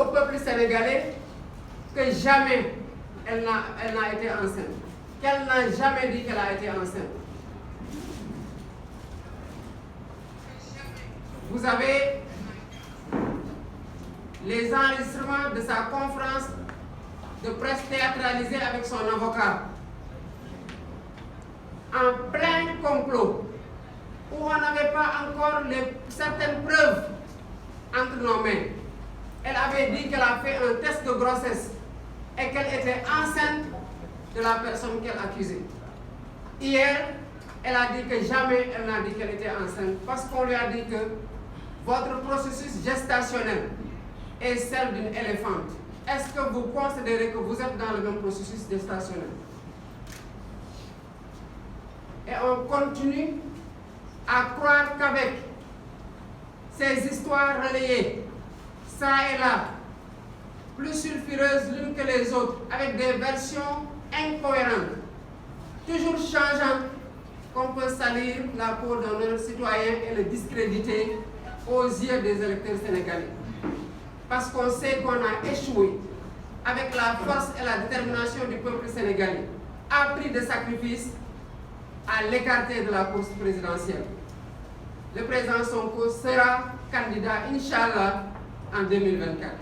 au peuple sénégalais que jamais elle n'a été enceinte, qu'elle n'a jamais dit qu'elle a été enceinte. Vous avez les enregistrements de sa conférence de presse théâtralisée avec son avocat, en plein complot, où on n'avait pas encore certaines preuves entre nos mains. Elle avait dit qu'elle a fait un test de grossesse et qu'elle était enceinte de la personne qu'elle accusait. Hier, elle a dit que jamais elle n'a dit qu'elle était enceinte parce qu'on lui a dit que votre processus gestationnel est celle d'une éléphante. Est-ce que vous considérez que vous êtes dans le même processus gestationnel? Et on continue à croire qu'avec ces histoires relayées, ça et là, plus sulfureuses l'une que les autres, avec des versions incohérentes, toujours changeantes, qu'on peut salir la peau d'un autre citoyen et le discréditer aux yeux des électeurs sénégalais. Parce qu'on sait qu'on a échoué avec la force et la détermination du peuple sénégalais, à prix de sacrifice, à l'écarter de la course présidentielle. Le président Sonko sera candidat, Inch'Allah, en 2024.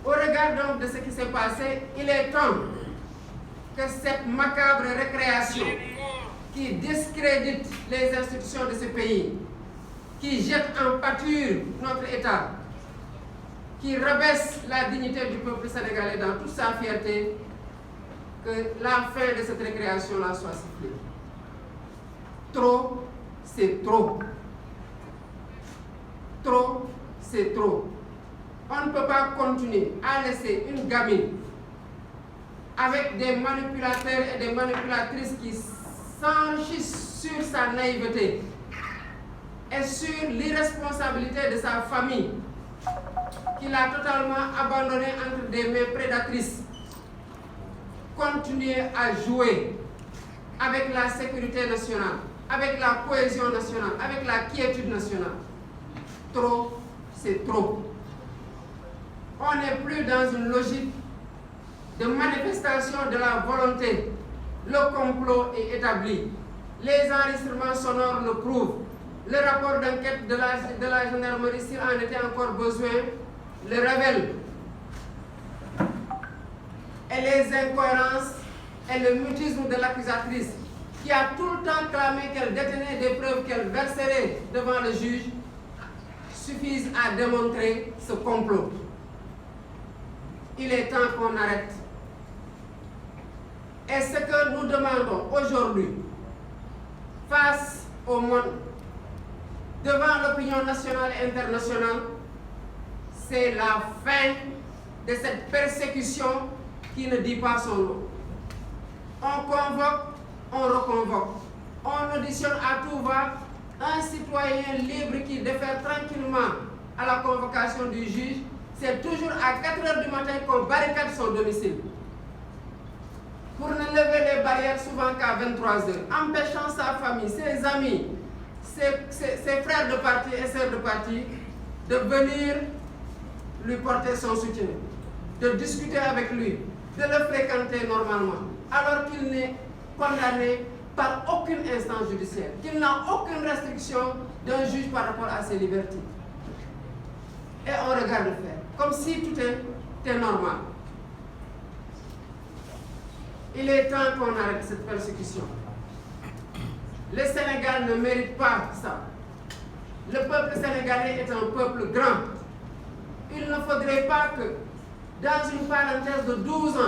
Au regard donc de ce qui s'est passé, il est temps que cette macabre récréation qui discrédite les institutions de ce pays, qui jette en pâture notre État, qui rabaisse la dignité du peuple sénégalais dans toute sa fierté, que la fin de cette récréation-là soit sifflée. Trop, c'est trop. Trop, c'est trop. On ne peut pas continuer à laisser une gamine avec des manipulateurs et des manipulatrices qui s'enrichissent sur sa naïveté et sur l'irresponsabilité de sa famille, qu'il a totalement abandonné entre des mains prédatrices, continuer à jouer avec la sécurité nationale, avec la cohésion nationale, avec la quiétude nationale. Trop, c'est trop. On n'est plus dans une logique de manifestation de la volonté. Le complot est établi. Les enregistrements sonores le prouvent. Le rapport d'enquête de la gendarmerie, s'il en était encore besoin, le révèle. Et les incohérences et le mutisme de l'accusatrice, qui a tout le temps clamé qu'elle détenait des preuves qu'elle verserait devant le juge, suffisent à démontrer ce complot. Il est temps qu'on arrête. Et ce que nous demandons aujourd'hui, face au monde, devant l'opinion nationale et internationale, c'est la fin de cette persécution qui ne dit pas son nom. On convoque, on reconvoque. On auditionne à tout va un citoyen libre qui défère tranquillement à la convocation du juge. C'est toujours à 4 h du matin qu'on barricade son domicile, pour ne lever les barrières souvent qu'à 23 h, empêchant sa famille, ses amis, ses frères de parti et sœurs de parti de venir lui porter son soutien, de discuter avec lui, de le fréquenter normalement, alors qu'il n'est condamné par aucune instance judiciaire, qu'il n'a aucune restriction d'un juge par rapport à ses libertés. Et on regarde faire, comme si tout était normal. Il est temps qu'on arrête cette persécution. Le Sénégal ne mérite pas ça. Le peuple sénégalais est un peuple grand. Il ne faudrait pas que, dans une parenthèse de 12 ans,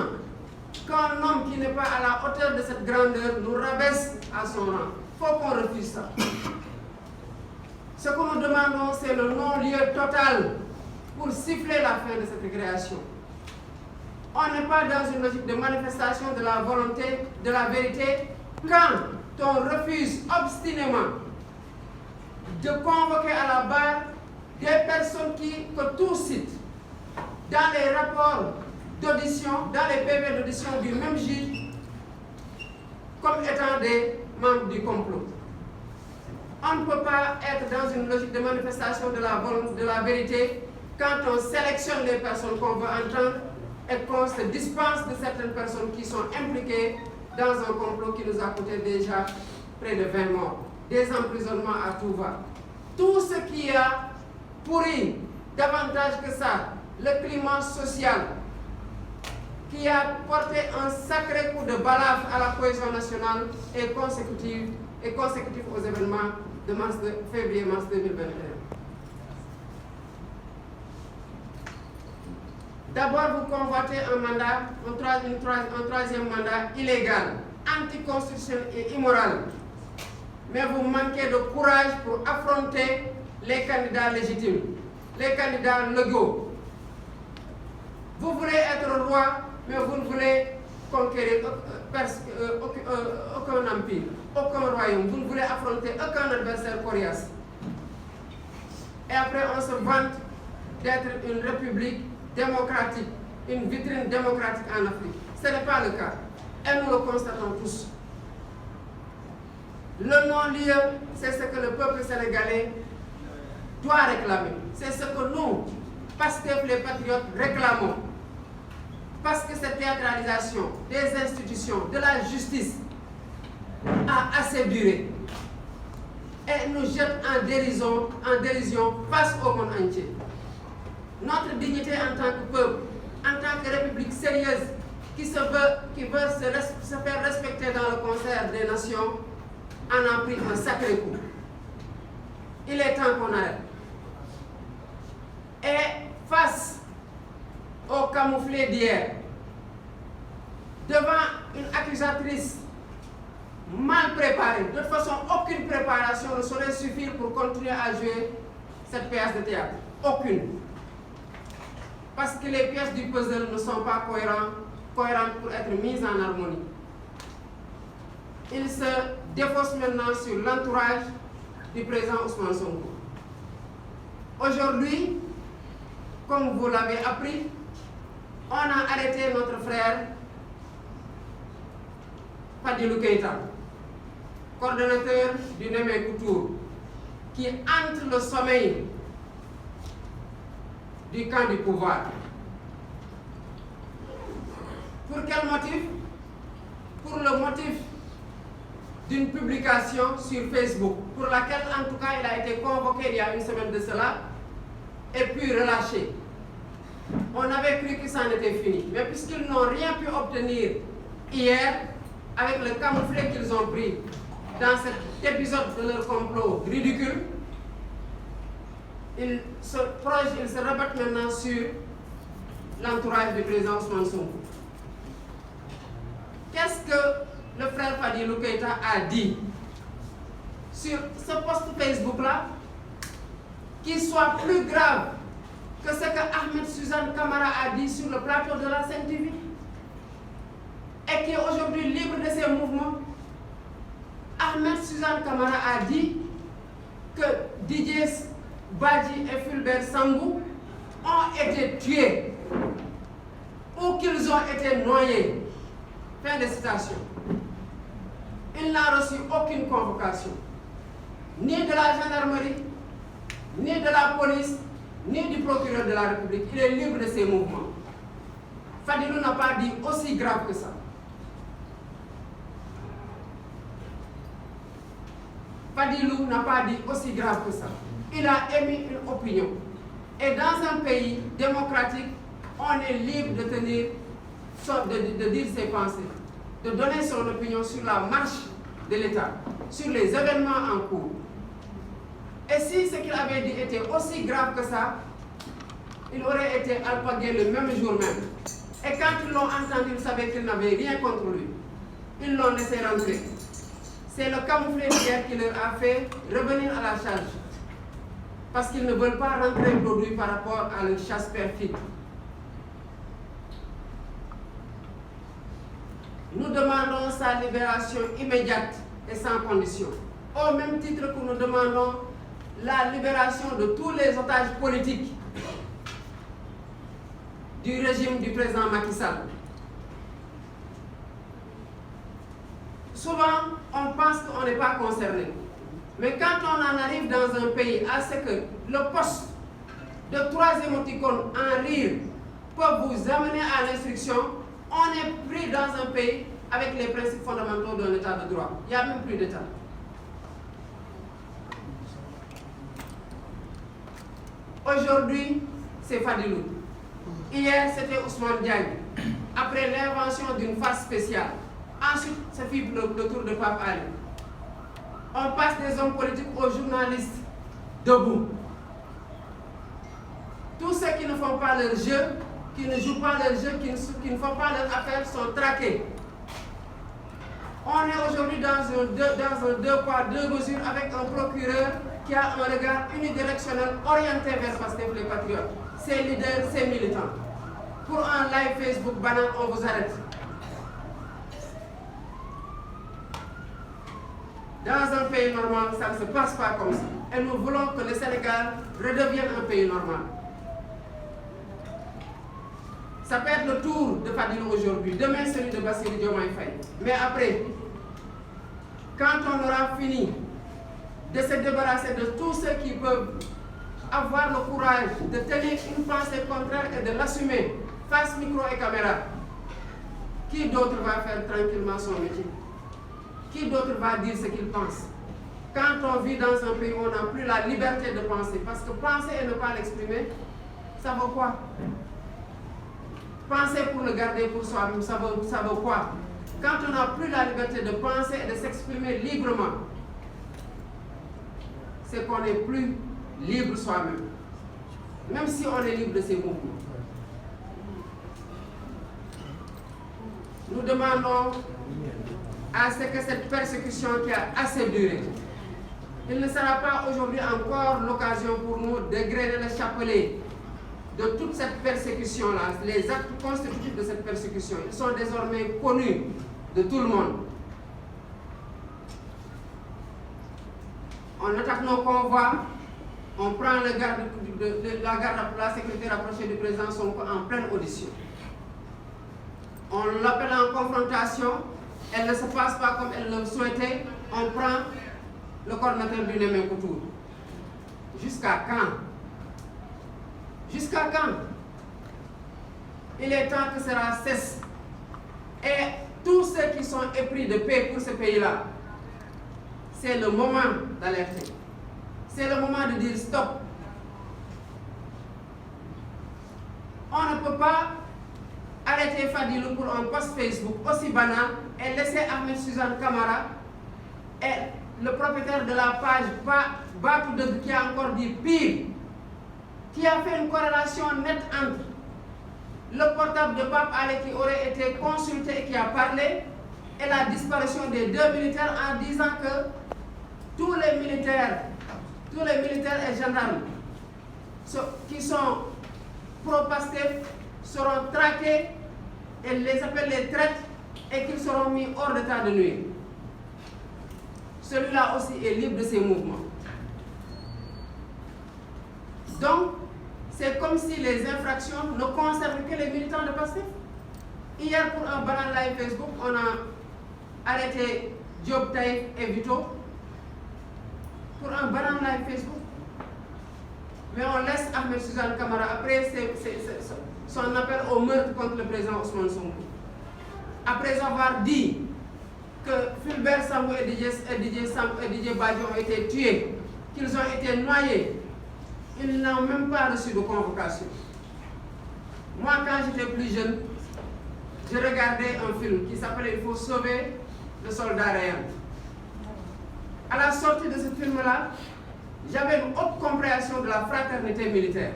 qu'un homme qui n'est pas à la hauteur de cette grandeur nous rabaisse à son rang. Il faut qu'on refuse ça. Ce que nous demandons, c'est le non-lieu total pour siffler la fin de cette récréation. On n'est pas dans une logique de manifestation de la volonté, de la vérité, quand on refuse obstinément de convoquer à la barre des personnes que tout cite dans les rapports d'audition, dans les PV d'audition du même juge, comme étant des membres du complot. On ne peut pas être dans une logique de manifestation de la vérité quand on sélectionne les personnes qu'on veut entendre et qu'on se dispense de certaines personnes qui sont impliquées dans un complot qui nous a coûté déjà près de 20 morts, des emprisonnements à tout va. Tout ce qui a pourri davantage que ça le climat social, qui a porté un sacré coup de balafre à la cohésion nationale et consécutif aux événements de février-mars 2021. D'abord, vous convoitez un troisième mandat illégal, anticonstitutionnel et immoral. Mais vous manquez de courage pour affronter les candidats légitimes, les candidats légaux. Vous voulez être roi, mais vous ne voulez conquérir aucun empire, aucun royaume. Vous ne voulez affronter aucun adversaire coriace. Et après, on se vante d'être une république démocratique, une vitrine démocratique en Afrique. Ce n'est pas le cas. Et nous le constatons tous. Le non-lieu, c'est ce que le peuple sénégalais doit réclamer. C'est ce que nous, Pastef les patriotes, réclamons. Parce que cette théâtralisation des institutions, de la justice, a assez duré. Et nous jette en dérision face au monde entier. Notre dignité en tant que peuple, en tant que république sérieuse, qui veut se faire respecter dans le concert des nations, en a pris un sacré coup. Il est temps qu'on arrête. Et face au camouflet d'hier, devant une accusatrice mal préparée, de toute façon aucune préparation ne saurait suffire pour continuer à jouer cette pièce de théâtre. Aucune. Parce que les pièces du puzzle ne sont pas cohérentes pour être mises en harmonie. Il se défausse maintenant sur l'entourage du président Ousmane Sonko. Aujourd'hui, comme vous l'avez appris, on a arrêté notre frère Fadilou Keïta, coordonnateur du Némé Coutour, qui hante le sommeil du camp du pouvoir. Pour quel motif? Pour le motif d'une publication sur Facebook, pour laquelle en tout cas il a été convoqué il y a une semaine de cela, et puis relâché. On avait cru que ça en était fini. Mais puisqu'ils n'ont rien pu obtenir hier, avec le camouflet qu'ils ont pris dans cet épisode de leur complot ridicule, ils se rabattent maintenant sur l'entourage du président Ousmane Sonko. Qu'est-ce que le frère Fadilou Keïta a dit sur ce post Facebook-là, qui soit plus grave que ce que Ahmed Suzanne Camara a dit sur le plateau de la Sen TV, et qui est aujourd'hui libre de ses mouvements? Ahmed Suzanne Camara a dit que Didier Badji et Fulbert Sambou ont été tués ou qu'ils ont été noyés. Fin de citation. Il n'a reçu aucune convocation, ni de la gendarmerie, ni de la police, ni du procureur de la République. Il est libre de ses mouvements. Fadilou n'a pas dit aussi grave que ça. Fadilou n'a pas dit aussi grave que ça. Il a émis une opinion. Et dans un pays démocratique, on est libre de tenir, de dire ses pensées, de donner son opinion sur la marche de l'État, sur les événements en cours. Et si ce qu'il avait dit était aussi grave que ça, il aurait été alpagué le même jour même. Et quand ils l'ont entendu, ils savaient qu'ils n'avaient rien contre lui. Ils l'ont laissé rentrer. C'est le camouflet d'hier qui leur a fait revenir à la charge. Parce qu'ils ne veulent pas rentrer produit par rapport à leur chasse perfide. Nous demandons sa libération immédiate et sans condition. Au même titre que nous demandons la libération de tous les otages politiques du régime du président Macky Sall. Souvent, on pense qu'on n'est pas concerné. Mais quand on en arrive dans un pays à ce que le poste de 3 émoticônes en rire peut vous amener à l'instruction, on est pris dans un pays avec les principes fondamentaux d'un état de droit. Il n'y a même plus d'état. Aujourd'hui, c'est Fadilou. Hier, c'était Ousmane Diagne. Après l'invention d'une phase spéciale. Ensuite, ça fit le tour de Pape Ali. On passe des hommes politiques aux journalistes debout. Tous ceux qui ne font pas leur jeu, qui ne jouent pas leur jeu, qui ne font pas leur affaire sont traqués. On est aujourd'hui dans un deux poids, deux mesures avec un procureur qui a un regard unidirectionnel orienté vers Pastef les Patriotes. Ses leaders, ses militants. Pour un live Facebook banal, on vous arrête. Dans un pays normal, ça ne se passe pas comme ça. Et nous voulons que le Sénégal redevienne un pays normal. Ça peut être le tour de Fadilou aujourd'hui, demain celui de Bassirou Diomaye Faye. Mais après, quand on aura fini de se débarrasser de tous ceux qui peuvent avoir le courage de tenir une pensée contraire et de l'assumer face micro et caméra, qui d'autre va faire tranquillement son métier? Qui d'autre va dire ce qu'il pense? Quand on vit dans un pays où on n'a plus la liberté de penser, parce que penser et ne pas l'exprimer, ça vaut quoi? Penser pour le garder pour soi-même, ça vaut quoi? Quand on n'a plus la liberté de penser et de s'exprimer librement, c'est qu'on n'est plus libre soi-même, même si on est libre de ses mouvements. Nous demandons à ce que cette persécution qui a assez duré, il ne sera pas aujourd'hui encore l'occasion pour nous de dégrainer le chapelet de toute cette persécution-là, les actes constitutifs de cette persécution. Ils sont désormais connus de tout le monde. On attaque nos convois, on prend la garde la sécurité rapprochée du président Sonko en pleine audition. On l'appelle en confrontation, elle ne se passe pas comme elle le souhaitait, on prend le coordinateur du Némé-Coutour. Jusqu'à quand? Jusqu'à quand? Il est temps que cela cesse. Et tous ceux qui sont épris de paix pour ce pays-là, c'est le moment d'alerter. C'est le moment de dire stop. On ne peut pas arrêter Fadilou pour un post Facebook aussi banal et laisser Ahmed Suzanne Camara et le propriétaire de la page Batou de qui a encore dit pire, qui a fait une corrélation nette entre le portable de Pape Ali qui aurait été consulté et qui a parlé et la disparition des 2 militaires en disant que tous les militaires et gendarmes qui sont pro-Pastef seront traqués et les appelle les traites et qu'ils seront mis hors d'état de nuire. Celui-là aussi est libre de ses mouvements. Donc, c'est comme si les infractions ne concernent que les militants de Pastef. Hier, pour un banal live Facebook, on a arrêté Diop Taïf et Vito pour un banal live Facebook. Mais on laisse Ahmed Suzanne Camara après son appel au meurtre contre le président Ousmane Sonko. Après avoir dit que Fulbert Sambou et Didier Badji ont été tués, qu'ils ont été noyés, ils n'ont même pas reçu de convocation. Moi, quand j'étais plus jeune, je regardais un film qui s'appelait Il faut sauver le soldat Ryan. À la sortie de ce film-là, j'avais une haute compréhension de la fraternité militaire.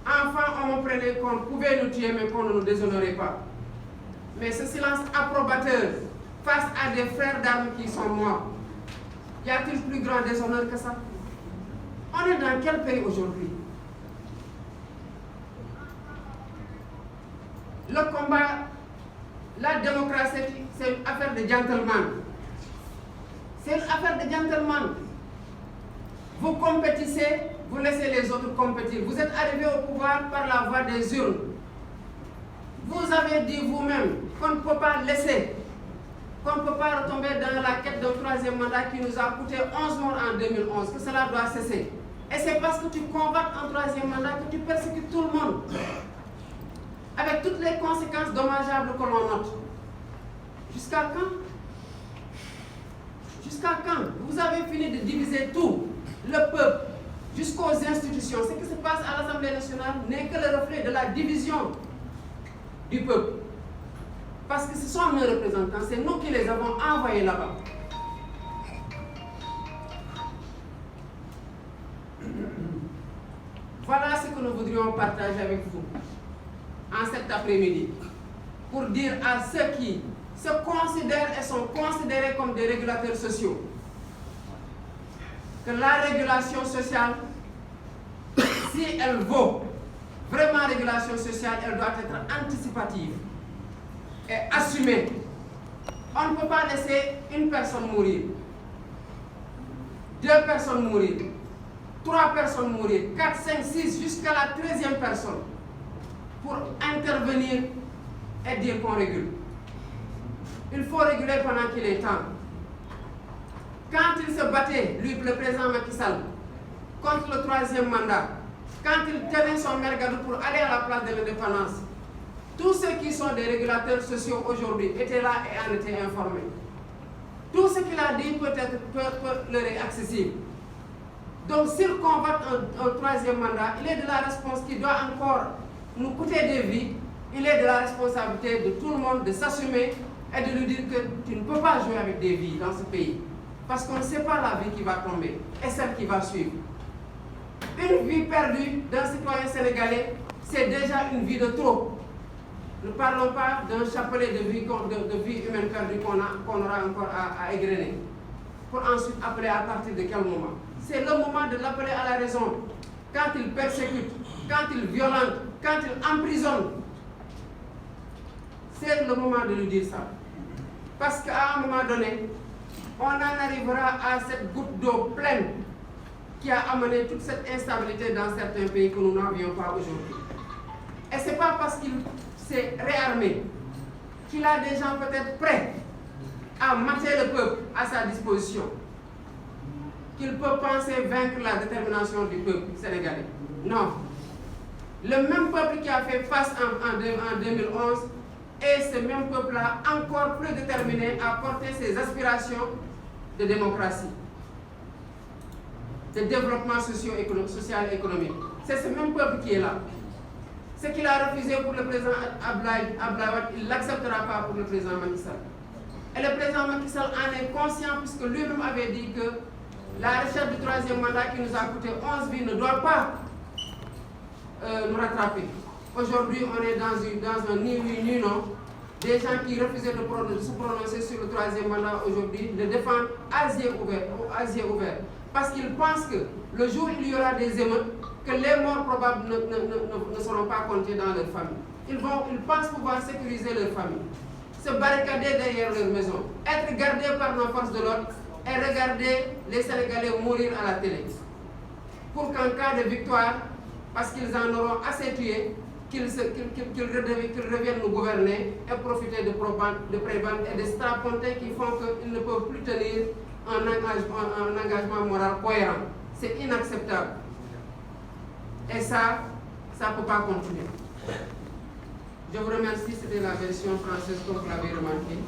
Enfant, on me prenait qu'on pouvait nous tuer, mais qu'on ne nous déshonorait pas. Mais ce silence approbateur face à des frères d'armes qui sont morts, y a-t-il plus grand déshonneur que ça? On est dans quel pays aujourd'hui? Le combat, la démocratie, c'est une affaire de gentleman. C'est une affaire de gentleman. Vous compétissez, vous laissez les autres compétir. Vous êtes arrivé au pouvoir par la voie des urnes. Vous avez dit vous-même qu'on ne peut pas laisser qu'on ne peut pas retomber dans la quête d'un troisième mandat qui nous a coûté 11 morts en 2011, que cela doit cesser. Et c'est parce que tu convoques un troisième mandat que tu persécutes tout le monde, avec toutes les conséquences dommageables que l'on note. Jusqu'à quand? Jusqu'à quand? Vous avez fini de diviser tout, le peuple, jusqu'aux institutions. Ce qui se passe à l'Assemblée nationale n'est que le reflet de la division du peuple. Parce que ce sont nos représentants, c'est nous qui les avons envoyés là-bas. Voilà ce que nous voudrions partager avec vous en cet après-midi, pour dire à ceux qui se considèrent et sont considérés comme des régulateurs sociaux que la régulation sociale, si elle vaut vraiment régulation sociale, elle doit être anticipative et assumée. On ne peut pas laisser une personne mourir, 2 personnes mourir, 3 personnes mourir, 4, 5, 6, jusqu'à la 13e personne pour intervenir et dire qu'on régule. Il faut réguler pendant qu'il est temps. Quand il se battait, lui, le président Macky Sall, contre le 3e mandat, quand il tenait son mergadou pour aller à la place de l'indépendance, tous ceux qui sont des régulateurs sociaux aujourd'hui étaient là et en étaient informés. Tout ce qu'il a dit peut leur être accessible. Donc s'il convoque un 3e mandat, il est de la responsabilité qui doit encore nous coûter des vies, il est de la responsabilité de tout le monde de s'assumer et de lui dire que tu ne peux pas jouer avec des vies dans ce pays. Parce qu'on ne sait pas la vie qui va tomber et celle qui va suivre. Une vie perdue d'un citoyen sénégalais, c'est déjà une vie de trop. Ne parlons pas d'un chapelet de vie humaine perdue qu'on aura encore à égrener. Pour ensuite appeler à partir de quel moment? C'est le moment de l'appeler à la raison. Quand il persécute, quand il violente, quand il emprisonne, c'est le moment de lui dire ça. Parce qu'à un moment donné, on en arrivera à cette goutte d'eau pleine qui a amené toute cette instabilité dans certains pays que nous n'avions pas aujourd'hui. Et ce n'est pas parce qu'il s'est réarmé qu'il a des gens peut-être prêts à mater le peuple à sa disposition qu'il peut penser vaincre la détermination du peuple sénégalais. Non. Le même peuple qui a fait face en 2011 et ce même peuple-là encore plus déterminé à porter ses aspirations de démocratie, de développement social et économique. C'est ce même peuple qui est là. Ce qu'il a refusé pour le président Abdoulaye Wade, il ne l'acceptera pas pour le président Macky Sall. Et le président Macky Sall en est conscient puisque lui-même avait dit que la recherche du 3e mandat qui nous a coûté 11 vies ne doit pas nous rattraper. Aujourd'hui, on est dans un ni oui ni non. Des gens qui refusaient de se prononcer sur le 3e mandat aujourd'hui le défendent à yeux ouverts. Parce qu'ils pensent que le jour où il y aura des émeutes, que les morts probables ne seront pas comptés dans leur famille. Ils pensent pouvoir sécuriser leur famille, se barricader derrière leur maison, être gardés par nos forces de l'ordre et regarder les Sénégalais mourir à la télé. Pour qu'en cas de victoire, parce qu'ils en auront assez tué, qu'ils reviennent nous gouverner et profiter de prébendes et de strapontins qui font qu'ils ne peuvent plus tenir un engagement moral cohérent. C'est inacceptable. Et ça ne peut pas continuer. Je vous remercie, c'était la version française comme vous l'avez remarqué.